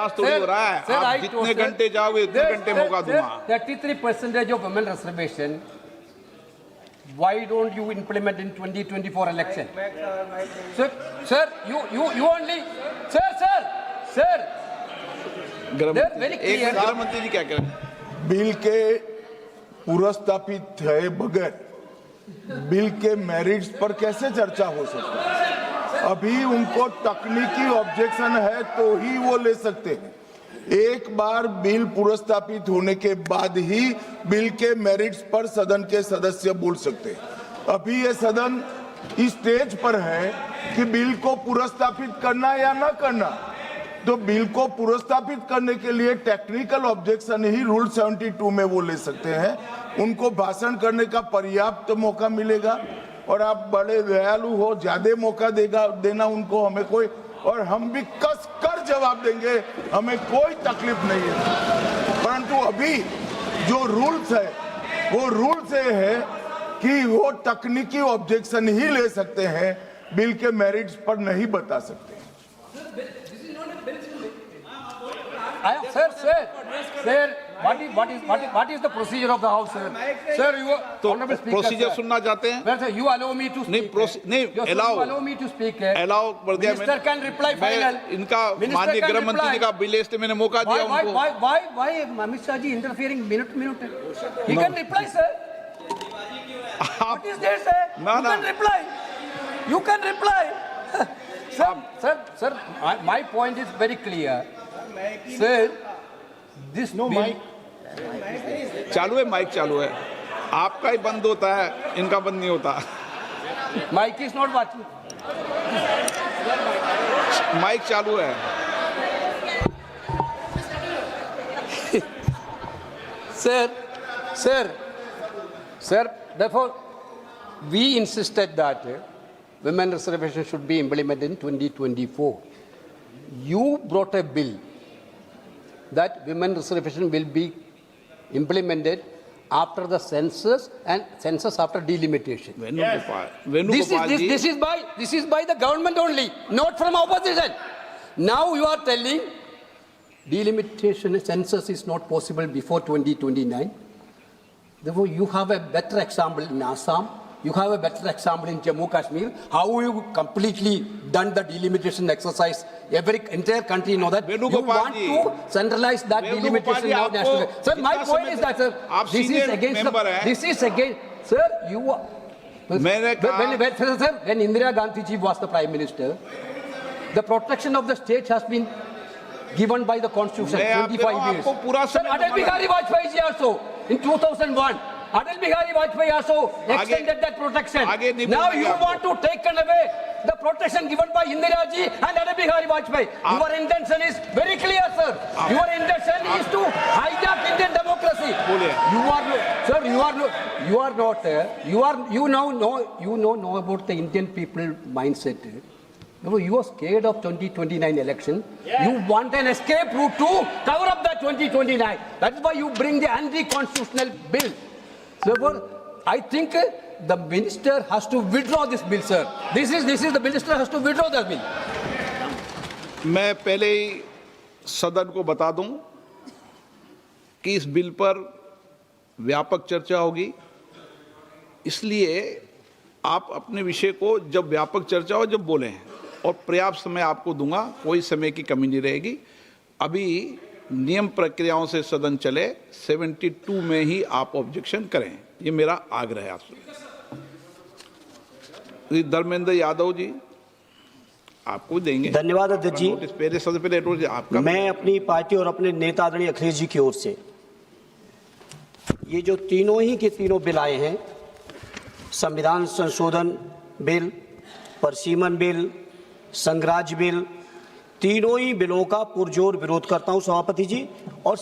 बकवास थोड़ी हो रहा है। आप जितने घंटे जाओगे उतने घंटे मौका दूंगा। 33% of women reservation. Why don't you implement in 2024 election? Sir, you only, sir. They're very clear. गृह मंत्री जी क्या कह रहे हैं? बिल के पुरस्तापित है बगैर बिल के मेरिट्स पर कैसे चर्चा हो सकती है? अभी उनको तकनीकी ऑब्जेक्शन है तो ही वो ले सकते हैं। एक बार बिल पुरस्तापित होने के बाद ही बिल के मेरिट्स पर सदन के सदस्य बोल सकते हैं। अभी ये सदन इस स्टेज पर है कि बिल को पुरस्तापित करना या ना करना। तो बिल को पुरस्तापित करने के लिए टेक्निकल ऑब्जेक्शन ही रूल 72 में वो ले सकते हैं। उनको भाषण करने का पर्याप्त मौका मिलेगा और आप बड़े दयालु हो, ज्यादा मौका देना उनको, हमें कोई, और हम भी कस कर जवाब देंगे, हमें कोई तकलीफ नहीं है। परंतु अभी जो रूल्स है वो रूल से है कि वो तकनीकी ऑब्जेक्शन ही ले सकते हैं, बिल के मेरिट्स पर नहीं बता सकते। Sir, what is the procedure of the House, sir? Sir, you तो honorable speaker, प्रोसीजर sir. सुनना चाहते हैं? Well, sir, you allow me to speak. नहीं, Yes, sir, allow. you allow me to speak. Allow कर दिया Minister can reply final. इनका Minister माननीय can गृह मंत्री reply. जी का बिल से मैंने मौका दिया उनको। Why, Amit Shah ji interfering minute? He can reply, sir. What is there, sir? No, You no. can reply. You can reply. Sir, my point is very clear. Sir, this bill. चालू है, mic चालू है। आपका ही बंद होता है, इनका बंद नहीं होता। Mike is not watching. Mike चालू है। Sir, therefore, we insisted that women reservation should be implemented in 2024. You brought a bill that women reservation will be implemented after the census and census after delimitation. This is by the government only, not from opposition. Now you are telling delimitation census is not possible before 2029. Therefore, you have a better example in Assam. You have a better example in Jammu Kashmir. How you completely done the delimitation exercise. Entire country know that. You want to centralize that delimitation now nationally. Sir, my point is that, sir, this is against, sir, you are. When Indira Gandhi ji was the Prime Minister, the protection of the state has been given by the Constitution, 25 years. Sir, Atal Bihari Vajpayee ji also, in 2001, Atal Bihari Vajpayee also extended that protection. Now you want to take away the protection given by Indira ji and Atal Bihari Vajpayee. Your intention is very clear, sir. Your intention is to hijack Indian democracy. You know about the Indian people mindset. You are scared of 2029 election. Yeah. You want an escape route to cover up that 2029. That is why you bring the anti-constitutional bill. Therefore, I think the minister has to withdraw this bill, sir. This is the minister has to withdraw the bill. मैं पहले ही सदन को बता दूं कि इस bill पर व्यापक चर्चा होगी, इसलिए आप अपने विषय को जब व्यापक चर्चा हो जब बोलें, और पर्याप्त समय आपको दूंगा, कोई समय की कमी नहीं रहेगी। अभी नियम प्रक्रियाओं से सदन चले, 72 में ही आप ऑब्जेक्शन करें, ये मेरा आग्रह है आपसे। धर्मेंद्र यादव जी आपको देंगे। धन्यवाद अध्यक्ष जी। सबसे पहले आपका, मैं अपनी पार्टी और अपने नेता आदरणीय अखिलेश जी की ओर से ये जो तीनों ही के तीनों बिल आए हैं, संविधान संशोधन बिल, परसीमन बिल, संघराज बिल, तीनों ही बिलों का पुरजोर विरोध करता हूं सभापति जी। और